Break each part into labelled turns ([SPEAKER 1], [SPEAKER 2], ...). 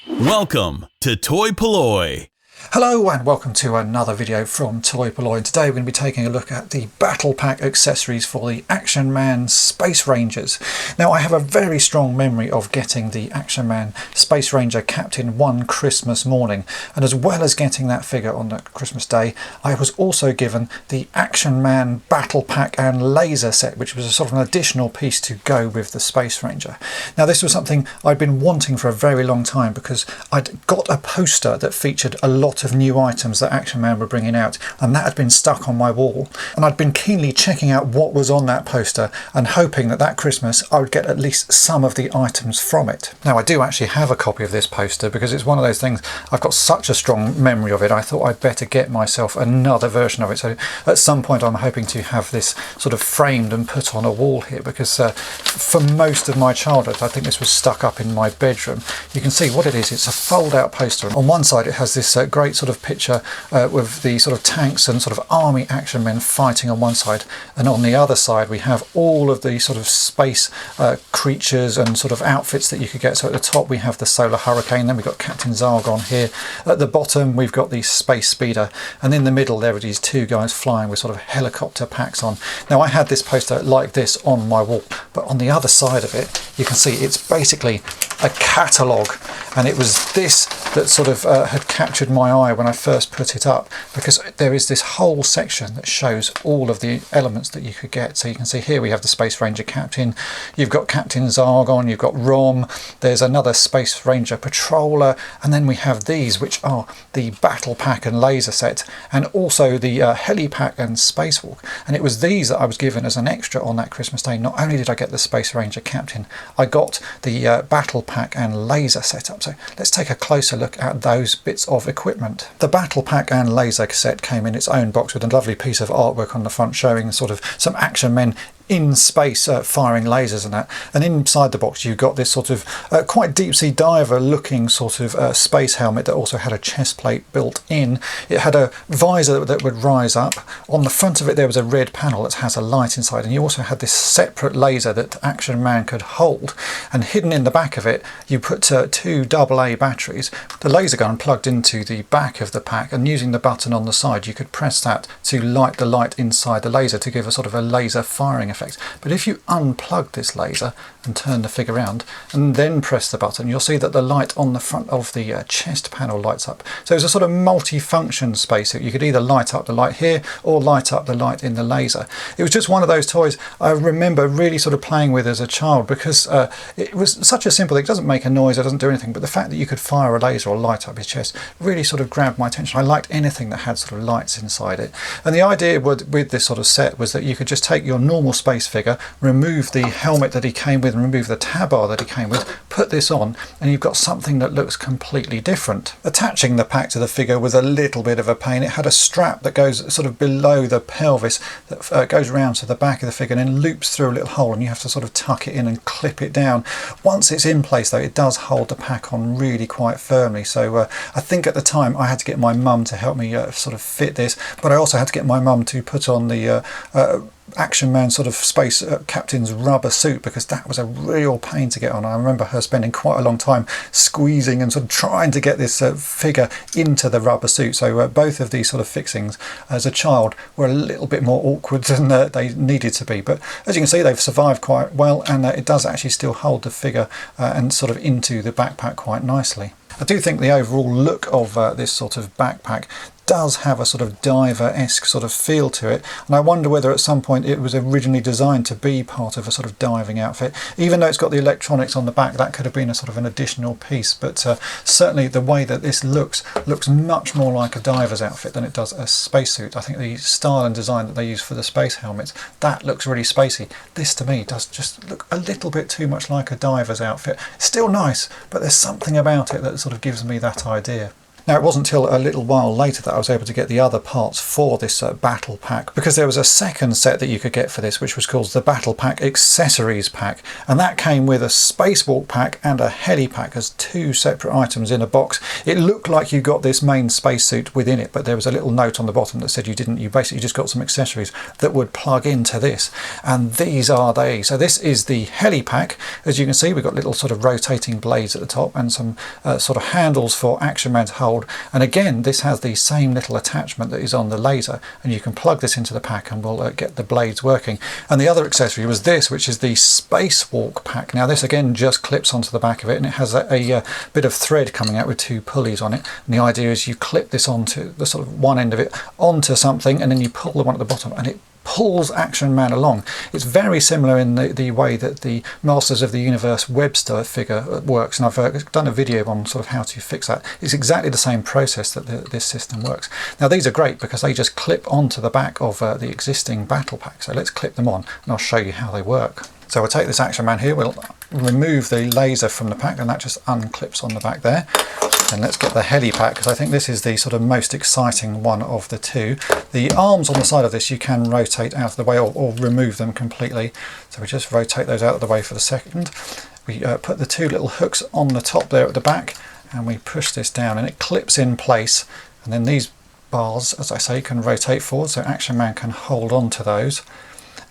[SPEAKER 1] Welcome to toy-polloi.
[SPEAKER 2] Hello and welcome to another video from toy-polloi. Today we're going to be taking a look at the battle pack accessories for the Actionman Space Rangers. Now I have a very strong memory of getting the Actionman Space Ranger Captain one Christmas morning, and as well as getting that figure on that Christmas day, I was also given the Actionman Battlepack and Laser set, which was a sort of an additional piece to go with the Space Ranger. Now this was something I'd been wanting for a very long time because I'd got a poster that featured a lot of new items that Actionman were bringing out, and that had been stuck on my wall, and I'd been keenly checking out what was on that poster and hoping that that Christmas I would get at least some of the items from it. Now I do actually have a copy of this poster because it's one of those things, I've got such a strong memory of it, I thought I'd better get myself another version of it. So at some point I'm hoping to have this sort of framed and put on a wall here, because for most of my childhood I think this was stuck up in my bedroom. You can see what it is, it's a fold out poster. On one side it has this great sort of picture with the sort of tanks and sort of army action men fighting on one side, and on the other side we have all of the sort of space creatures and sort of outfits that you could get. So at the top we have the Solar Hurricane, then we've got Captain Zargon here, at the bottom we've got the Space Speeder, and in the middle there are these two guys flying with sort of helicopter packs on. Now I had this poster like this on my wall, but on the other side of it you can see it's basically a catalogue, and it was this that sort of had captured my eye when I first put it up, because there is this whole section that shows all of the elements that you could get. So you can see here we have the Space Ranger Captain, you've got Captain Zargon, you've got Rom, there's another Space Ranger Patroller, and then we have these which are the Battle Pack and Laser set, and also the Helipak and Space Walk. And it was these that I was given as an extra on that Christmas day. Not only did I get the Space Ranger Captain, I got the Battle Pack and Laser setup. So let's take a closer look at those bits of equipment. The Battle Pack and Laser set came in its own box with a lovely piece of artwork on the front showing sort of some action men in space firing lasers and that, and inside the box you've got this sort of quite deep sea diver looking sort of space helmet that also had a chest plate built in. It had a visor that would rise up. On the front of it there was a red panel that has a light inside, and you also had this separate laser that Action Man could hold, and hidden in the back of it you put two AA batteries. The laser gun plugged into the back of the pack, and using the button on the side you could press that to light the light inside the laser to give a sort of a laser firing effect. But if you unplug this laser and turn the figure around and then press the button, you'll see that the light on the front of the chest panel lights up. So it's a sort of multi-function spacesuit. You could either light up the light here or light up the light in the laser. It was just one of those toys I remember really sort of playing with as a child, because it was such a simple thing. It doesn't make a noise, it doesn't do anything, but the fact that you could fire a laser or light up his chest really sort of grabbed my attention. I liked anything that had sort of lights inside it. And the idea with this sort of set was that you could just take your normal space figure, remove the helmet that he came with, and remove the tab bar that he came with, put this on, and you've got something that looks completely different. Attaching the pack to the figure was a little bit of a pain. It had a strap that goes sort of below the pelvis that goes around to the back of the figure and then loops through a little hole, and you have to sort of tuck it in and clip it down. Once it's in place though, it does hold the pack on really quite firmly. So I think at the time I had to get my mum to help me sort of fit this, but I also had to get my mum to put on the Action Man sort of space captain's rubber suit, because that was a real pain to get on. I remember her spending quite a long time squeezing and sort of trying to get this figure into the rubber suit. So both of these sort of fixings as a child were a little bit more awkward than they needed to be, but as you can see they've survived quite well, and it does actually still hold the figure and sort of into the backpack quite nicely. I do think the overall look of this sort of backpack does have a sort of diver-esque sort of feel to it, and I wonder whether at some point it was originally designed to be part of a sort of diving outfit. Even though it's got the electronics on the back, that could have been a sort of an additional piece, but certainly the way that this looks much more like a diver's outfit than it does a spacesuit. I think the style and design that they use for the space helmets, that looks really spacey. This to me does just look a little bit too much like a diver's outfit. Still nice, but there's something about it that sort of gives me that idea. Now, it wasn't until a little while later that I was able to get the other parts for this battle pack, because there was a second set that you could get for this, which was called the Battlepack Accessories Pack, and that came with a spacewalk pack and a heli pack as two separate items in a box. It looked like you got this main spacesuit within it, but there was a little note on the bottom that said you didn't. You basically just got some accessories that would plug into this, and these are they. So this is the heli pack. As you can see, we've got little sort of rotating blades at the top and some sort of handles for Action Man to hold, and again this has the same little attachment that is on the laser, and you can plug this into the pack and we'll get the blades working. And the other accessory was this, which is the spacewalk pack. Now this again just clips onto the back of it, and it has a bit of thread coming out with two pulleys on it, and the idea is you clip this onto the sort of one end of it onto something, and then you pull the one at the bottom and it pulls Action Man along. It's very similar in the way that the Masters of the Universe Webster figure works, and I've done a video on sort of how to fix that. It's exactly the same process that this system works. Now these are great because they just clip onto the back of the existing battle pack, so let's clip them on and I'll show you how they work. So we'll take this Action Man here, we'll remove the laser from the pack, and that just unclips on the back there. And let's get the heli pack, because I think this is the sort of most exciting one of the two. The arms on the side of this you can rotate out of the way, or remove them completely. So we just rotate those out of the way for the second. We put the two little hooks on the top there at the back, and we push this down and it clips in place. And then these bars, as I say, can rotate forward, so Action Man can hold on to those.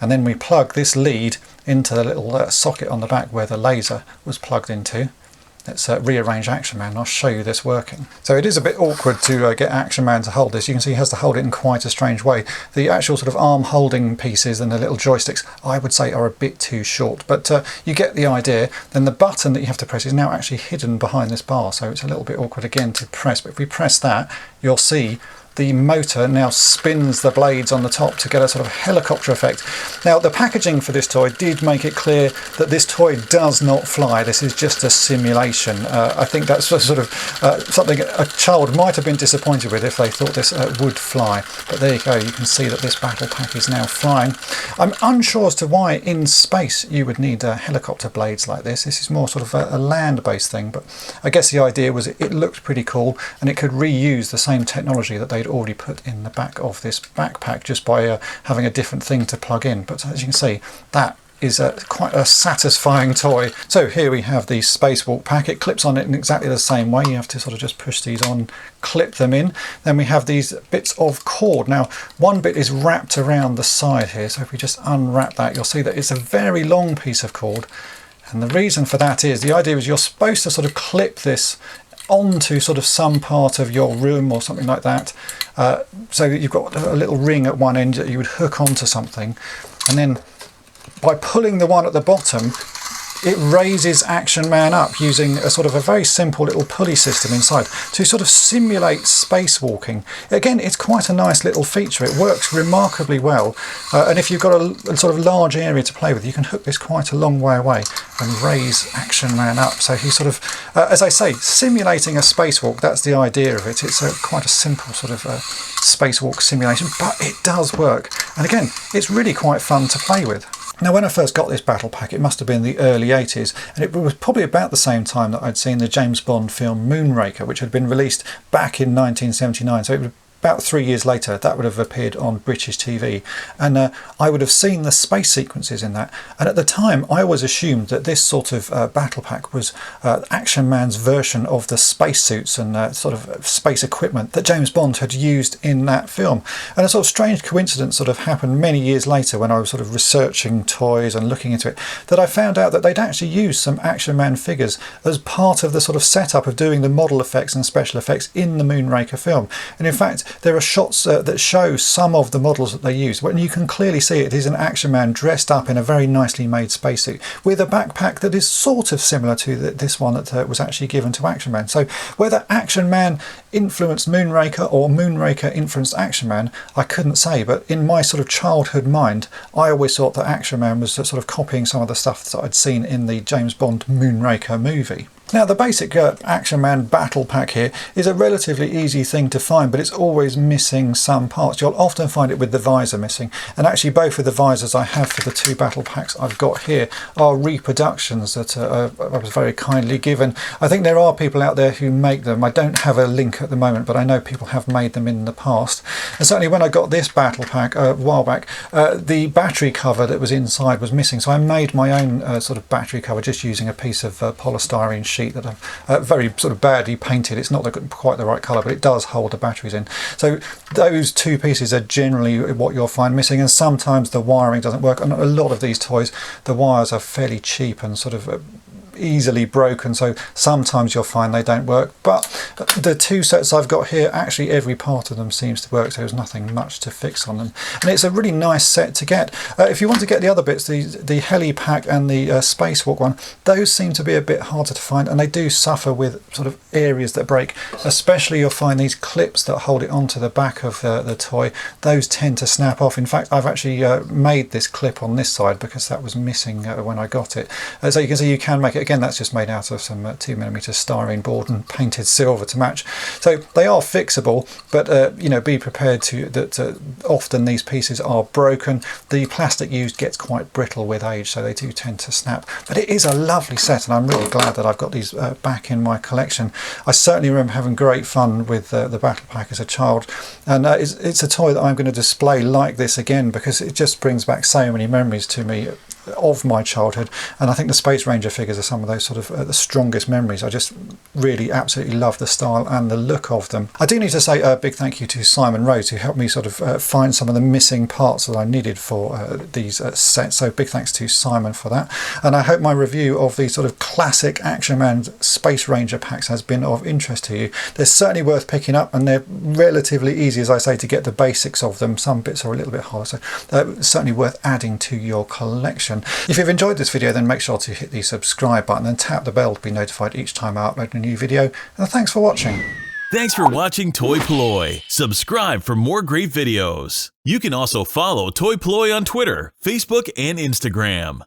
[SPEAKER 2] And then we plug this lead into the little socket on the back where the laser was plugged into. Let's rearrange Action Man and I'll show you this working. So it is a bit awkward to get Action Man to hold this. You can see he has to hold it in quite a strange way. The actual sort of arm holding pieces and the little joysticks, I would say, are a bit too short, but you get the idea. Then the button that you have to press is now actually hidden behind this bar, so it's a little bit awkward again to press, but if we press that, you'll see the motor now spins the blades on the top to get a sort of helicopter effect. Now the packaging for this toy did make it clear that this toy does not fly. This is just a simulation. I think that's sort of something a child might have been disappointed with if they thought this would fly. But there you go, you can see that this battle pack is now flying. I'm unsure as to why in space you would need helicopter blades like this. This is more sort of a land-based thing, but I guess the idea was it looked pretty cool and it could reuse the same technology that they'd already put in the back of this backpack just by having a different thing to plug in. But as you can see, that is quite a satisfying toy. So here we have the spacewalk pack. It clips on it in exactly the same way. You have to sort of just push these on, clip them in. Then we have these bits of cord. Now one bit is wrapped around the side here, so if we just unwrap that, you'll see that it's a very long piece of cord. And the reason for that is, the idea is you're supposed to sort of clip this onto sort of some part of your room or something like that, so that you've got a little ring at one end that you would hook onto something, and then by pulling the one at the bottom it raises Action Man up using a sort of a very simple little pulley system inside to sort of simulate spacewalking. Again, it's quite a nice little feature. It works remarkably well, and if you've got a sort of large area to play with, you can hook this quite a long way away and raise Action Man up. So he's sort of, as I say, simulating a spacewalk. That's the idea of it. It's quite a simple sort of spacewalk simulation, but it does work. And again, it's really quite fun to play with. Now when I first got this battle pack, it must have been the early 80s, and it was probably about the same time that I'd seen the James Bond film Moonraker, which had been released back in 1979, so it was about 3 years later that would have appeared on British TV, and I would have seen the space sequences in that, and at the time I always assumed that this sort of battle pack was Action Man's version of the spacesuits and sort of space equipment that James Bond had used in that film. And a sort of strange coincidence sort of happened many years later when I was sort of researching toys and looking into it, that I found out that they'd actually used some Action Man figures as part of the sort of setup of doing the model effects and special effects in the Moonraker film. And in fact there are shots that show some of the models that they use, when you can clearly see it is an Action Man dressed up in a very nicely made spacesuit with a backpack that is sort of similar to this one that was actually given to Action Man. So whether Action Man influenced Moonraker or Moonraker influenced Action Man, I couldn't say, but in my sort of childhood mind I always thought that Action Man was sort of copying some of the stuff that I'd seen in the James Bond Moonraker movie. Now the basic Action Man battle pack here is a relatively easy thing to find, but it's always missing some parts. You'll often find it with the visor missing, and actually both of the visors I have for the two battle packs I've got here are reproductions that I was very kindly given. I think there are people out there who make them. I don't have a link at the moment, but I know people have made them in the past. And certainly when I got this battle pack a while back, the battery cover that was inside was missing, so I made my own sort of battery cover just using a piece of polystyrene sheet that I've very sort of badly painted. It's not quite the right colour, but it does hold the batteries in. So those two pieces are generally what you'll find missing, and sometimes the wiring doesn't work. And a lot of these toys, the wires are fairly cheap and sort of easily broken, so sometimes you'll find they don't work. But the two sets I've got here, actually every part of them seems to work, so there's nothing much to fix on them, and it's a really nice set to get. If you want to get the other bits, the Helipak and the Space Walk one, those seem to be a bit harder to find, and they do suffer with sort of areas that break. Especially you'll find these clips that hold it onto the back of the toy, those tend to snap off. In fact, I've actually made this clip on this side because that was missing when I got it. So you can see you can make it. Again, that's just made out of some 2mm styrene board and painted silver to match. So they are fixable, but you know, be prepared to that often these pieces are broken. The plastic used gets quite brittle with age, so they do tend to snap. But it is a lovely set, and I'm really glad that I've got these back in my collection. I certainly remember having great fun with the Battle Pack as a child, and it's a toy that I'm going to display like this again because it just brings back so many memories to me of my childhood. And I think the Space Ranger figures are some of those sort of the strongest memories. I just really absolutely love the style and the look of them. I do need to say a big thank you to Simon Rose, who helped me sort of find some of the missing parts that I needed for these sets, so big thanks to Simon for that. And I hope my review of the sort of classic Action Man Space Ranger packs has been of interest to you. They're certainly worth picking up, and they're relatively easy, as I say, to get the basics of them. Some bits are a little bit harder, so certainly worth adding to your collection. If you've enjoyed this video, then make sure to hit the subscribe button and tap the bell to be notified each time I upload a new video. And thanks for watching.
[SPEAKER 1] Thanks for watching toy-polloi. Subscribe for more great videos. You can also follow toy-polloi on Twitter, Facebook, and Instagram.